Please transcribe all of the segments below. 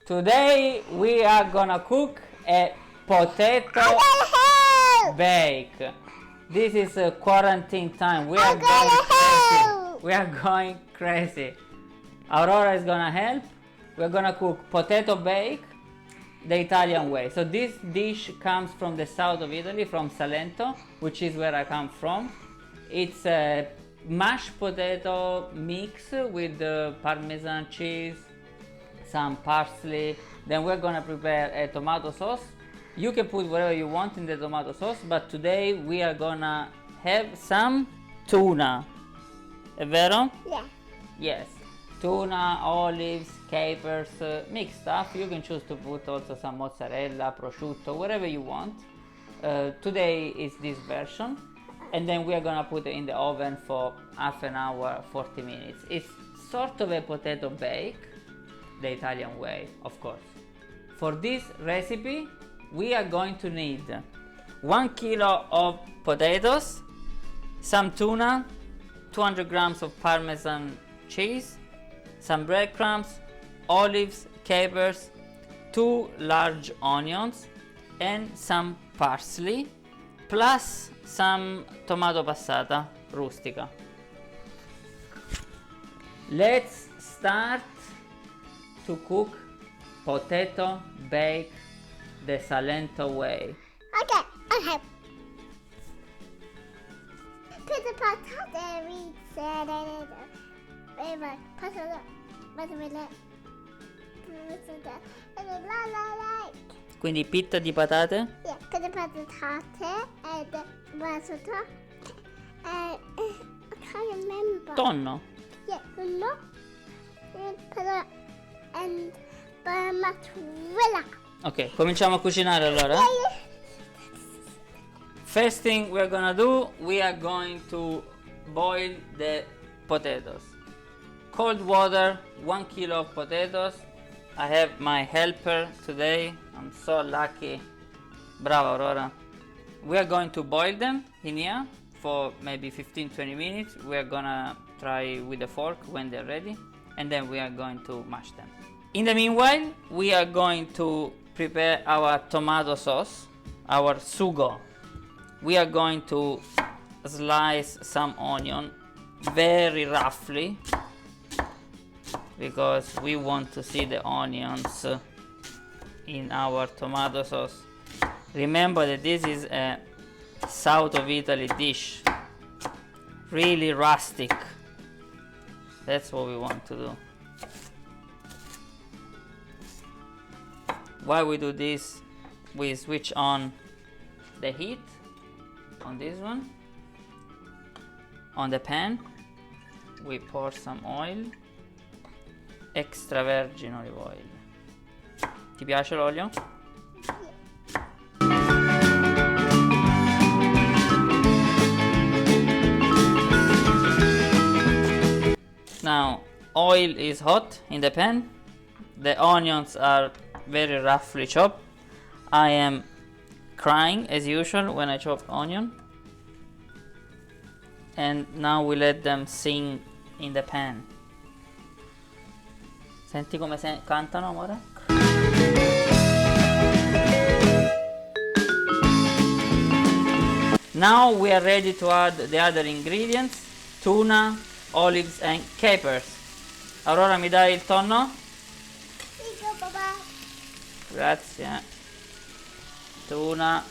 Today we are gonna cook a potato bake. This is a quarantine time. We are going crazy. We are going crazy. Aurora is gonna help. We're gonna cook potato bake the Italian way. So this dish comes from the south of Italy, from Salento, which is where I come from. It's a mashed potato mix with Parmesan cheese, some parsley. Then we're gonna prepare a tomato sauce. You can put whatever you want in the tomato sauce, but today we are gonna have some tuna. È vero? Yeah. Yes. Tuna, olives, capers, mixed stuff. You can choose to put also some mozzarella, prosciutto, whatever you want. Today is this version. And then we are gonna put it in the oven for half an hour, 40 minutes. It's sort of a potato bake, the Italian way, of course. For this recipe, we are going to need 1 kilo of potatoes, some tuna, 200 grams of Parmesan cheese, some breadcrumbs, olives, capers, 2 large onions, and some parsley, plus some tomato passata rustica. Let's start to cook potato bake the Salento way. Okay. Pitta di Patate Salentina. Quindi pitta di patate? Yeah, pitta di patate and risotto. I can't remember. Tonno. Yeah, no. And mozzarella. Ok, cominciamo a cucinare allora. First thing we're gonna do, we are going to boil the potatoes. Cold water, 1 kilo of potatoes. I have my helper today. I'm so lucky. Brava Aurora. We are going to boil them in here for maybe 15-20 minutes. We are gonna try with a fork when they're ready, and then we are going to mash them. In the meanwhile, we are going to prepare our tomato sauce, our sugo. We are going to slice some onion very roughly because we want to see the onions in our tomato sauce. Remember that this is a south of Italy dish, really rustic. That's what we want to do. While we do this, we switch on the heat on this one. On the pan, we pour some oil, extra virgin olive oil. Ti piace l'olio? Now, oil is hot in the pan. The onions are very roughly chopped. I am crying as usual when I chop onion. And now we let them sing in the pan. Senti come cantano, amore? Now we are ready to add the other ingredients: tuna, olives and capers. Aurora, mi dai il tonno? Sì, papà. Grazie. Tuna.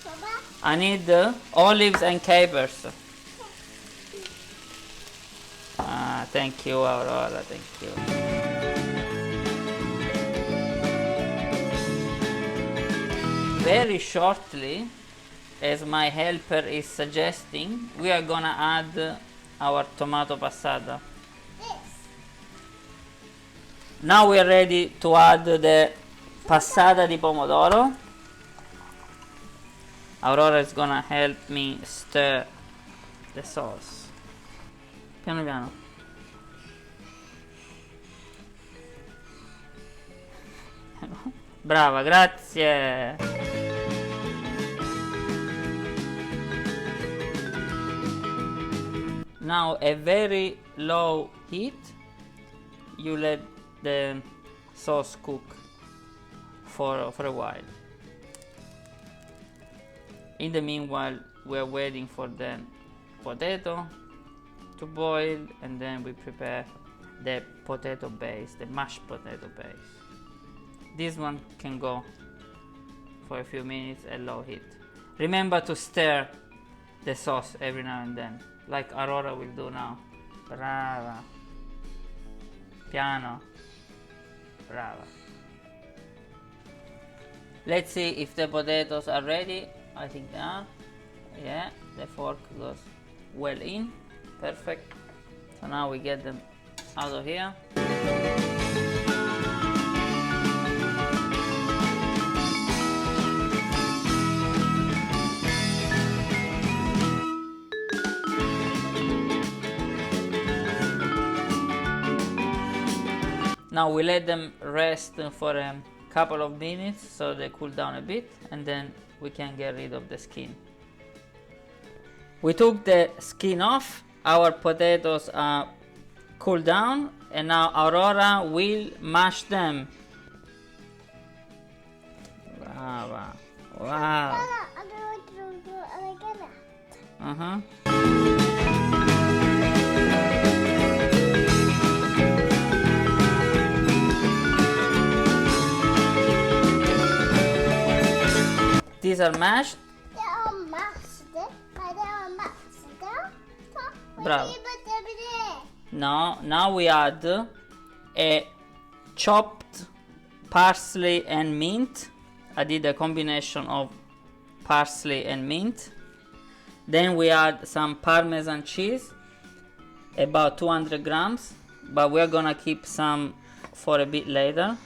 Papà. I need olives and capers. Ah, thank you, Aurora, thank you. Very shortly, as my helper is suggesting, we are gonna add our tomato passata. This. Now we are ready to add the passata di pomodoro. Aurora is gonna help me stir the sauce. Piano piano. Brava, grazie. Now a very low heat. You let the sauce cook for a while. In the meanwhile, we're waiting for the potato to boil, and then we prepare the potato base, the mashed potato base. This one can go for a few minutes at low heat. Remember to stir the sauce every now and then, like Aurora will do now. Brava. Piano. Brava. Let's see if the potatoes are ready. I think they are. Yeah, the fork goes well in. Perfect. So now we get them out of here. Now we let them rest for a couple of minutes so they cool down a bit, and then we can get rid of the skin. We took the skin off, our potatoes are cooled down, and now Aurora will mash them. Brava. Wow. Uh-huh. These are mashed. Bravo. Now we add a chopped parsley and mint. I did a combination of parsley and mint. Then we add some Parmesan cheese, about 200 grams, but we're gonna keep some for a bit later.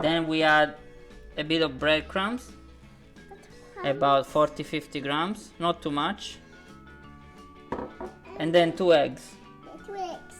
Then we add a bit of breadcrumbs, about 40-50 grams, not too much. And then 2 eggs. 2 eggs.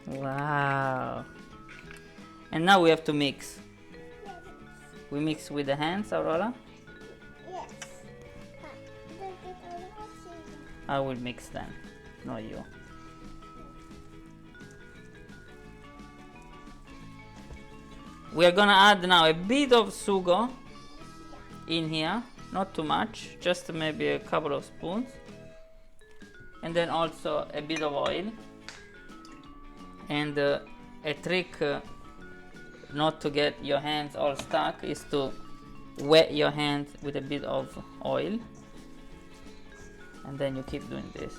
Wow. And now we have to mix. We mix with the hands, Aurora? Yes. I will mix them, not you. We are gonna add now a bit of sugo in here, not too much, just maybe a couple of spoons. And then also a bit of oil. And a trick not to get your hands all stuck is to wet your hands with a bit of oil, and then you keep doing this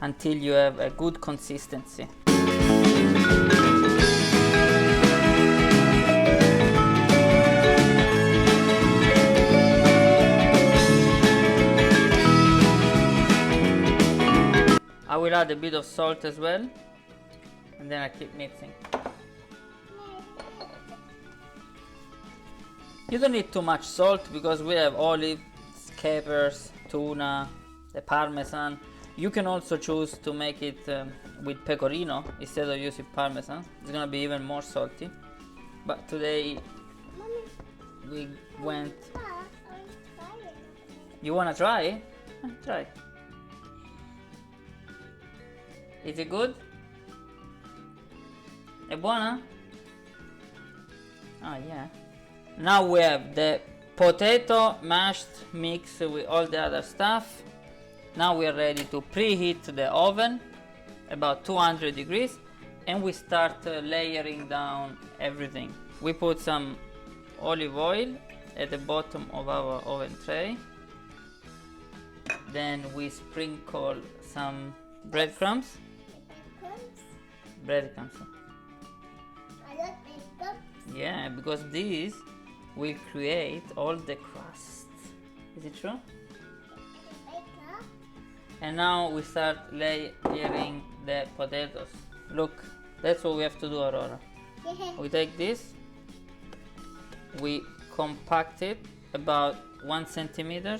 until you have a good consistency. I will add a bit of salt as well, and then I keep mixing. You don't need too much salt because we have olives, capers, tuna, the Parmesan. You can also choose to make it with pecorino instead of using Parmesan. It's gonna be even more salty. But today we went. You wanna try? Try. Is it good? È buona? Oh yeah. Now we have the potato mashed mix with all the other stuff. Now we are ready to preheat the oven about 200 degrees, and we start layering down everything. We put some olive oil at the bottom of our oven tray. Then we sprinkle some breadcrumbs. Breadcrumbs. I love breadcrumbs. Yeah, because these will create all the crust. Is it true? And now we start layering the potatoes. Look, that's what we have to do, Aurora. We take this, we compact it about 1 centimeter.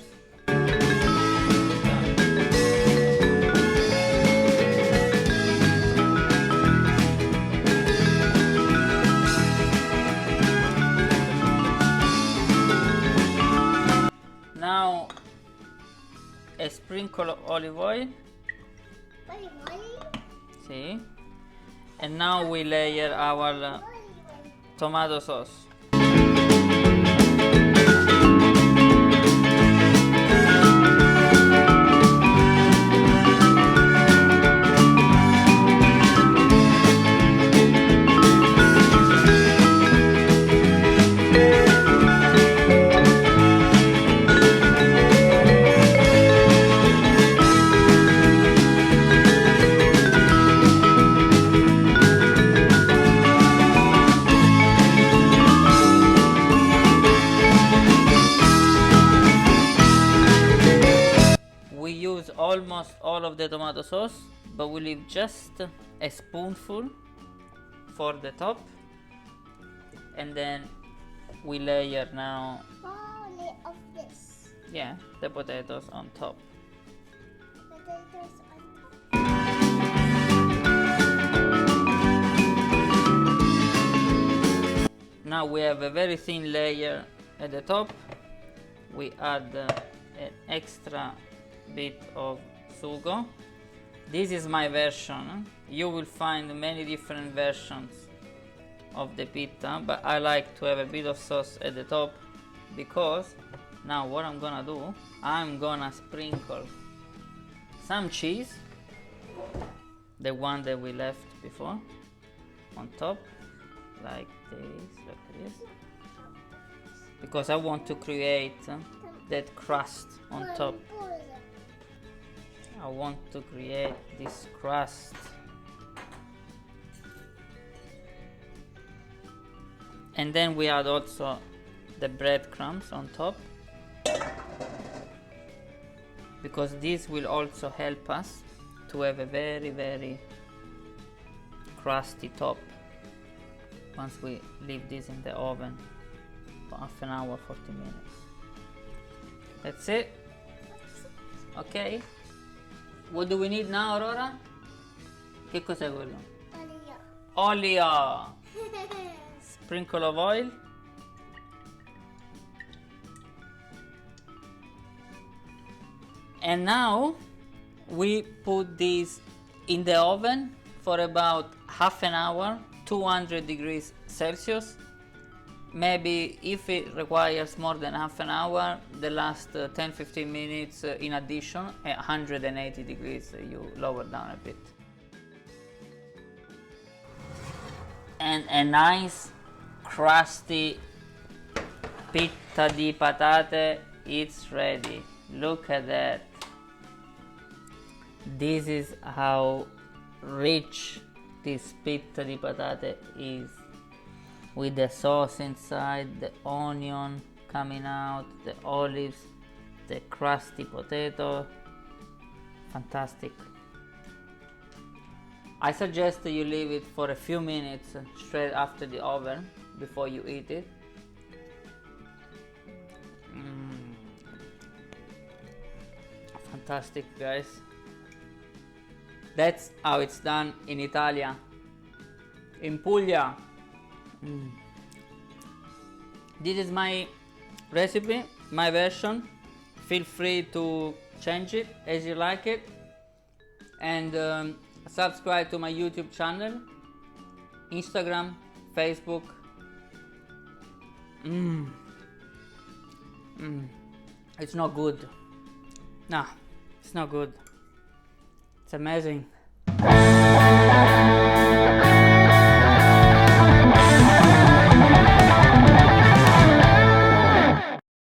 sprinkle of olive oil. Olive oil. See? And now we layer our tomato sauce. We use almost all of the tomato sauce, but we leave just a spoonful for the top, and then we layer now, Only of this. yeah, the potatoes on top. Potatoes on top. Now we have a very thin layer at the top. We add an extra bit of sugo. This is my version. You will find many different versions of the pita, but I like to have a bit of sauce at the top, because now what I'm gonna do, I'm gonna sprinkle some cheese, the one that we left before, on top, like this, because I want to create that crust on top. I want to create this crust. And then we add also the breadcrumbs on top, because this will also help us to have a very, very crusty top once we leave this in the oven for half an hour, 40 minutes. That's it. Ok. What do we need now, Aurora? Che cos'è quello? Olio. Olio. Sprinkle of oil. And now we put this in the oven for about half an hour, 200 degrees Celsius. Maybe if it requires more than half an hour, the last 10-15 minutes in addition, at 180 degrees, you lower down a bit. And a nice crusty pitta di patate, it's ready. Look at that. This is how rich this pitta di patate is, with the sauce inside, the onion coming out, the olives, the crusty potato. Fantastic. I suggest that you leave it for a few minutes straight after the oven before you eat it. Fantastic, guys. That's how it's done in Italia, in Puglia. This is my recipe, my version. Feel free to change it as you like it, and subscribe to my YouTube channel, Instagram, Facebook. It's not good. No, it's not good. It's amazing.